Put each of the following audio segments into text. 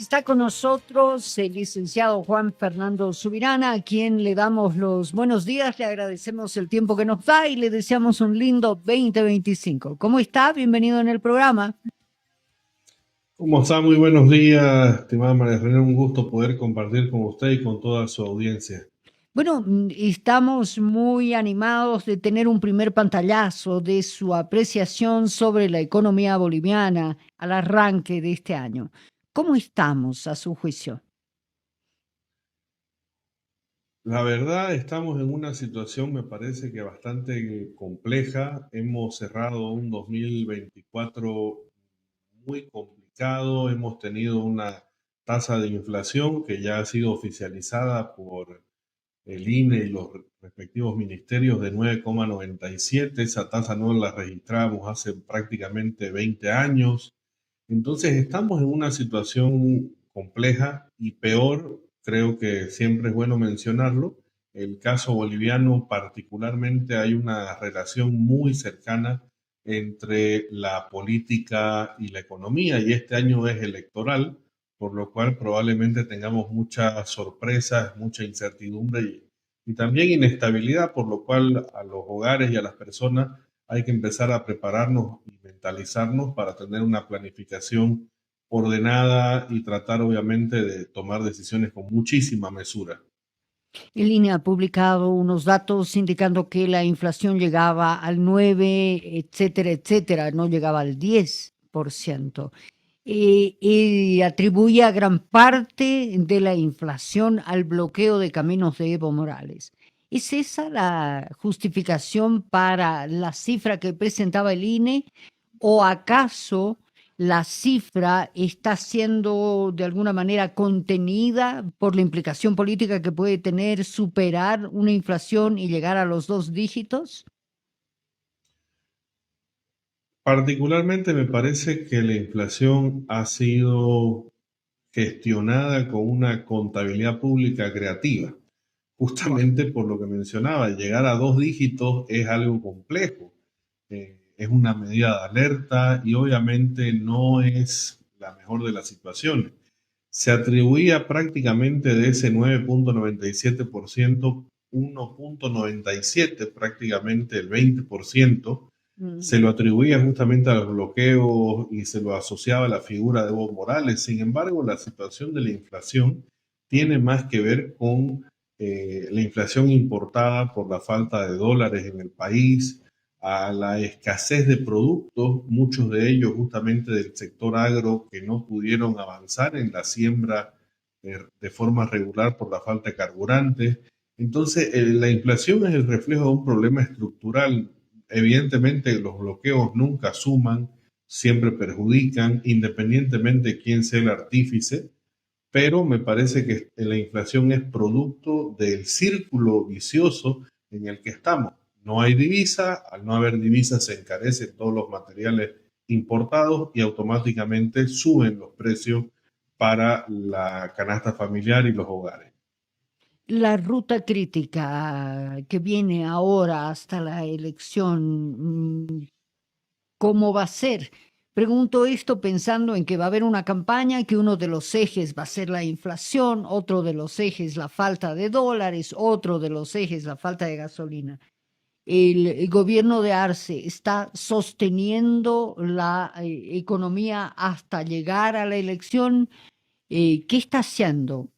Está con nosotros el licenciado Juan Fernando Subirana, a quien le damos los buenos días, le agradecemos el tiempo que nos da y le deseamos un lindo 2025. ¿Cómo está? Bienvenido en el programa. ¿Cómo está? Muy buenos días, estimada María René. Un gusto poder compartir con usted y con toda su audiencia. Bueno, estamos muy animados de tener un primer pantallazo de su apreciación sobre la economía boliviana al arranque de este año. ¿Cómo estamos a su juicio? La verdad, estamos en una situación, me parece que bastante compleja. Hemos cerrado un 2024 muy complicado. Hemos tenido una tasa de inflación que ya ha sido oficializada por el INE y los respectivos ministerios de 9,97. Esa tasa no la registramos hace prácticamente 20 años. Entonces estamos en una situación compleja y peor, creo que siempre es bueno mencionarlo. El caso boliviano particularmente hay una relación muy cercana entre la política y la economía y este año es electoral, por lo cual probablemente tengamos muchas sorpresas, mucha incertidumbre y también inestabilidad, por lo cual a los hogares y a las personas hay que empezar a prepararnos y mentalizarnos para tener una planificación ordenada y tratar obviamente de tomar decisiones con muchísima mesura. El INE ha publicado unos datos indicando que la inflación llegaba al 9, etcétera, etcétera, no llegaba al 10%. Y atribuye a gran parte de la inflación al bloqueo de caminos de Evo Morales. ¿Es esa la justificación para la cifra que presentaba el INE? ¿O acaso la cifra está siendo de alguna manera contenida por la implicación política que puede tener superar una inflación y llegar a los dos dígitos? Particularmente me parece que la inflación ha sido gestionada con una contabilidad pública creativa, Bueno, justamente por lo que mencionaba, llegar a dos dígitos es algo complejo. Es una medida de alerta y obviamente no es la mejor de las situaciones. Se atribuía prácticamente de ese 9,97%, 1,97, prácticamente el 20%, mm, se lo atribuía justamente al bloqueo y se lo asociaba a la figura de Evo Morales. Sin embargo, la situación de la inflación tiene más que ver con la inflación importada por la falta de dólares en el país, a la escasez de productos, muchos de ellos justamente del sector agro que no pudieron avanzar en la siembra de forma regular por la falta de carburantes. Entonces, la inflación es el reflejo de un problema estructural. Evidentemente, los bloqueos nunca suman, siempre perjudican, independientemente de quién sea el artífice, pero me parece que la inflación es producto del círculo vicioso en el que estamos. No hay divisa, al no haber divisa se encarecen todos los materiales importados y automáticamente suben los precios para la canasta familiar y los hogares. la ruta crítica que viene ahora hasta la elección, ¿cómo va a ser? Pregunto esto pensando en que va a haber una campaña, que uno de los ejes va a ser la inflación, otro de los ejes la falta de dólares, otro de los ejes la falta de gasolina. El gobierno de Arce está sosteniendo la economía hasta llegar a la elección. ¿Qué está haciendo?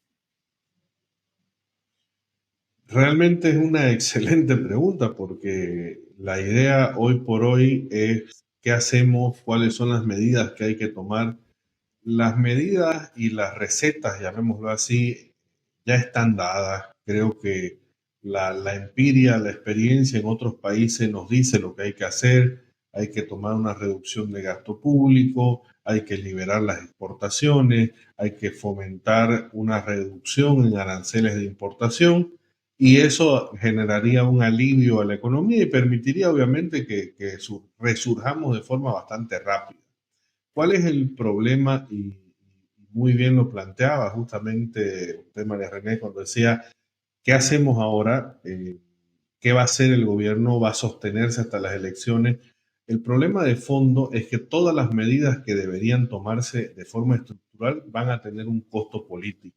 Realmente es una excelente pregunta porque la idea hoy por hoy es qué hacemos, cuáles son las medidas que hay que tomar. Las medidas y las recetas, llamémoslo así, ya están dadas. Creo que la empiria, la experiencia en otros países nos dice lo que hay que hacer. Hay que tomar una reducción de gasto público, hay que liberar las exportaciones, hay que fomentar una reducción en aranceles de importación y eso generaría un alivio a la economía y permitiría obviamente que resurjamos de forma bastante rápida. ¿Cuál es el problema? Y muy bien lo planteaba justamente usted, María René, cuando decía, ¿qué hacemos ahora? ¿Qué va a hacer el gobierno? ¿Va a sostenerse hasta las elecciones? El problema de fondo es que todas las medidas que deberían tomarse de forma estructural van a tener un costo político.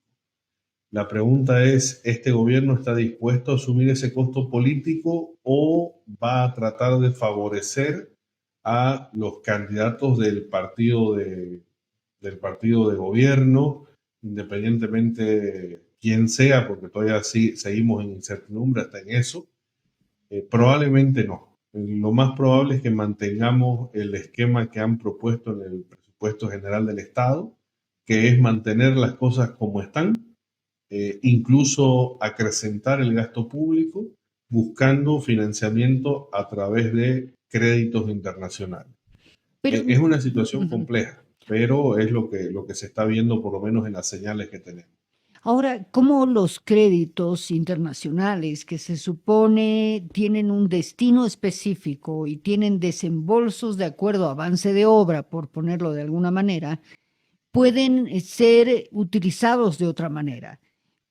La pregunta es, ¿este gobierno está dispuesto a asumir ese costo político o va a tratar de favorecer a los candidatos del partido de gobierno, independientemente de quién sea, porque todavía sí seguimos en incertidumbre hasta en eso? Probablemente no. Lo más probable es que mantengamos el esquema que han propuesto en el presupuesto general del Estado, que es mantener las cosas como están, incluso acrecentar el gasto público, buscando financiamiento a través de créditos internacionales. Pero, Es una situación ujú. compleja, pero es lo que se está viendo por lo menos en las señales que tenemos. Ahora, ¿cómo los créditos internacionales que se supone tienen un destino específico y tienen desembolsos de acuerdo a avance de obra, por ponerlo de alguna manera, pueden ser utilizados de otra manera?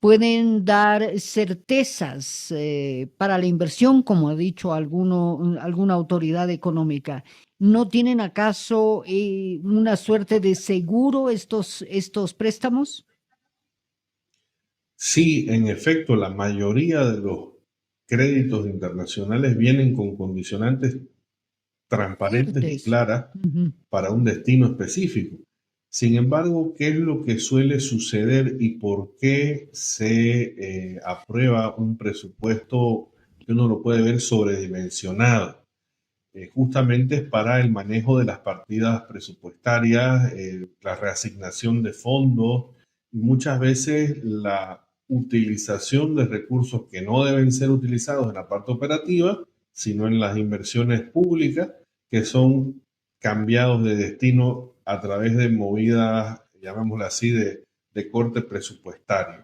Pueden dar certezas para la inversión, como ha dicho alguna autoridad económica. ¿No tienen acaso una suerte de seguro estos préstamos? Sí, en efecto, la mayoría de los créditos internacionales vienen con condicionantes transparentes y Fuertes. claras Ujú. para un destino específico. Sin embargo, ¿qué es lo que suele suceder y por qué se aprueba un presupuesto que uno lo puede ver sobredimensionado? Justamente es para el manejo de las partidas presupuestarias, la reasignación de fondos y muchas veces la utilización de recursos que no deben ser utilizados en la parte operativa, sino en las inversiones públicas, que son cambiados de destino a través de movidas, llamémoslo así, de corte presupuestario.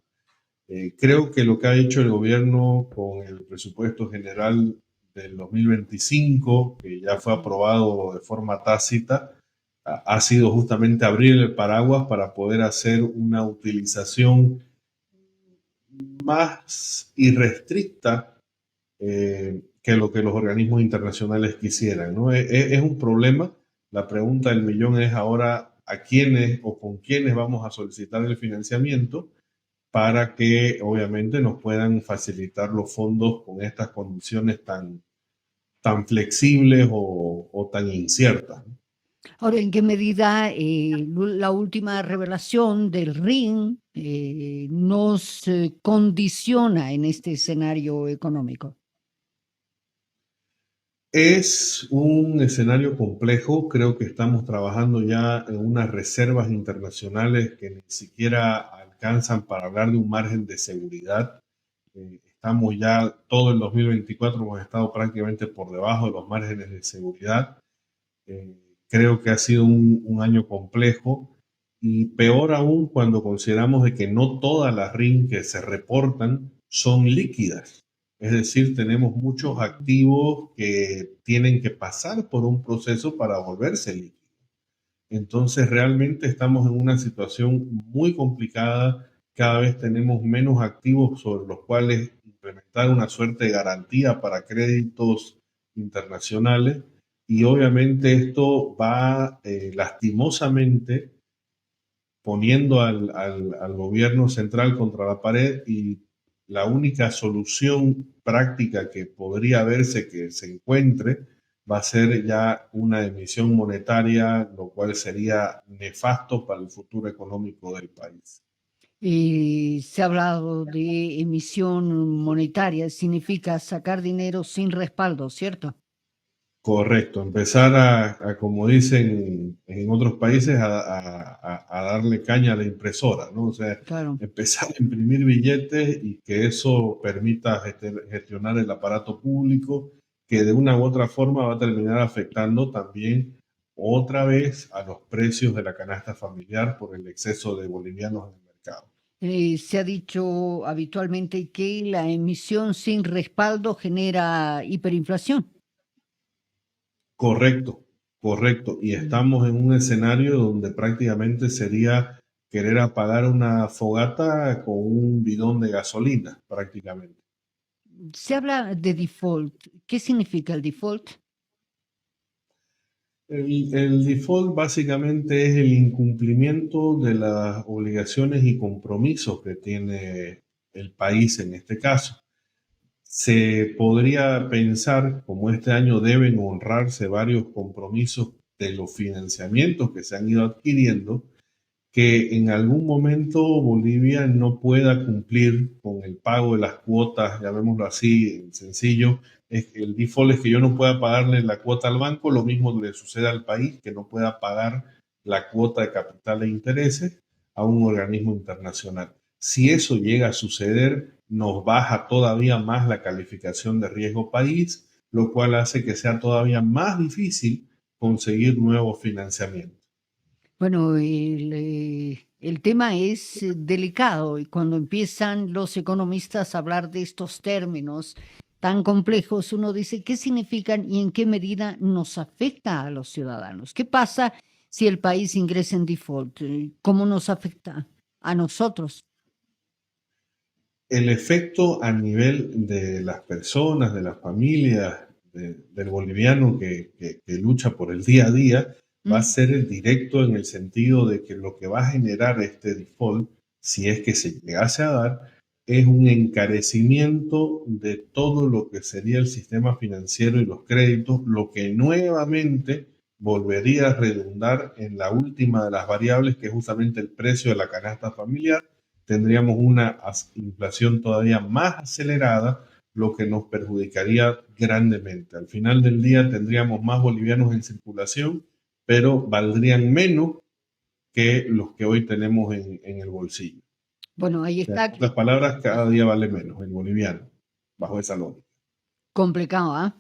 Creo que lo que ha hecho el gobierno con el presupuesto general del 2025, que ya fue aprobado de forma tácita, ha sido justamente abrir el paraguas para poder hacer una utilización más irrestricta que lo que los organismos internacionales quisieran, ¿no? Es un problema. La pregunta del millón es ahora a quiénes o con quiénes vamos a solicitar el financiamiento para que obviamente nos puedan facilitar los fondos con estas condiciones tan flexibles o tan inciertas. Ahora, ¿en qué medida la última revelación del RIN nos condiciona en este escenario económico? Es un escenario complejo, creo que estamos trabajando ya en unas reservas internacionales que ni siquiera alcanzan para hablar de un margen de seguridad. Estamos ya todo el 2024, hemos estado prácticamente por debajo de los márgenes de seguridad. Eh, Creo que ha sido un año complejo y peor aún cuando consideramos de que no todas las RIN que se reportan son líquidas. Es decir, tenemos muchos activos que tienen que pasar por un proceso para volverse líquidos. Entonces, realmente estamos en una situación muy complicada. Cada vez tenemos menos activos sobre los cuales implementar una suerte de garantía para créditos internacionales. Y obviamente esto va lastimosamente poniendo al gobierno central contra la pared y la única solución práctica que podría verse que se encuentre va a ser ya una emisión monetaria, lo cual sería nefasto para el futuro económico del país. Se ha hablado de emisión monetaria, significa sacar dinero sin respaldo, ¿cierto? Correcto, empezar como dicen en otros países, a darle caña a la impresora, ¿no? O sea, Claro. empezar a imprimir billetes y que eso permita gestionar el aparato público, que de una u otra forma va a terminar afectando también otra vez a los precios de la canasta familiar por el exceso de bolivianos en el mercado. Se ha dicho habitualmente que la emisión sin respaldo genera hiperinflación. Correcto, correcto. Y Mm. estamos en un escenario donde prácticamente sería querer apagar una fogata con un bidón de gasolina, prácticamente. Se habla de default. ¿Qué significa el default? El default básicamente es el incumplimiento de las obligaciones y compromisos que tiene el país en este caso. Se podría pensar, como este año deben honrarse varios compromisos de los financiamientos que se han ido adquiriendo, que en algún momento Bolivia no pueda cumplir con el pago de las cuotas, llamémoslo así, sencillo. El default es que yo no pueda pagarle la cuota al banco, lo mismo le sucede al país, que no pueda pagar la cuota de capital e intereses a un organismo internacional. Si eso llega a suceder, nos baja todavía más la calificación de riesgo país, lo cual hace que sea todavía más difícil conseguir nuevos financiamientos. Bueno, el tema es delicado y cuando empiezan los economistas a hablar de estos términos tan complejos, uno dice qué significan y en qué medida nos afecta a los ciudadanos. ¿Qué pasa si el país ingresa en default? ¿Cómo nos afecta a nosotros? El efecto a nivel de las personas, de las familias, del boliviano que lucha por el día a día, va a ¿Mm? ser directo en el sentido de que lo que va a generar este default, si es que se llegase a dar, es un encarecimiento de todo lo que sería el sistema financiero y los créditos, lo que nuevamente volvería a redundar en la última de las variables, que es justamente el precio de la canasta familiar. Tendríamos una inflación todavía más acelerada, lo que nos perjudicaría grandemente. Al final del día tendríamos más bolivianos en circulación, pero valdrían menos que los que hoy tenemos en el bolsillo. Bueno, ahí O sea, en está otras palabras, cada día vale menos el boliviano, bajo esa lógica. complicado, ¿ah?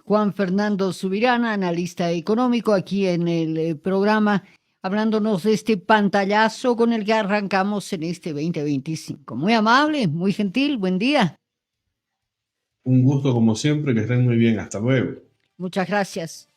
Juan Fernando Subirana, analista económico, aquí en el programa, hablándonos de este pantallazo con el que arrancamos en este 2025. Muy amable, muy gentil, buen día. Un gusto como siempre, que estén muy bien. Hasta luego. Muchas gracias.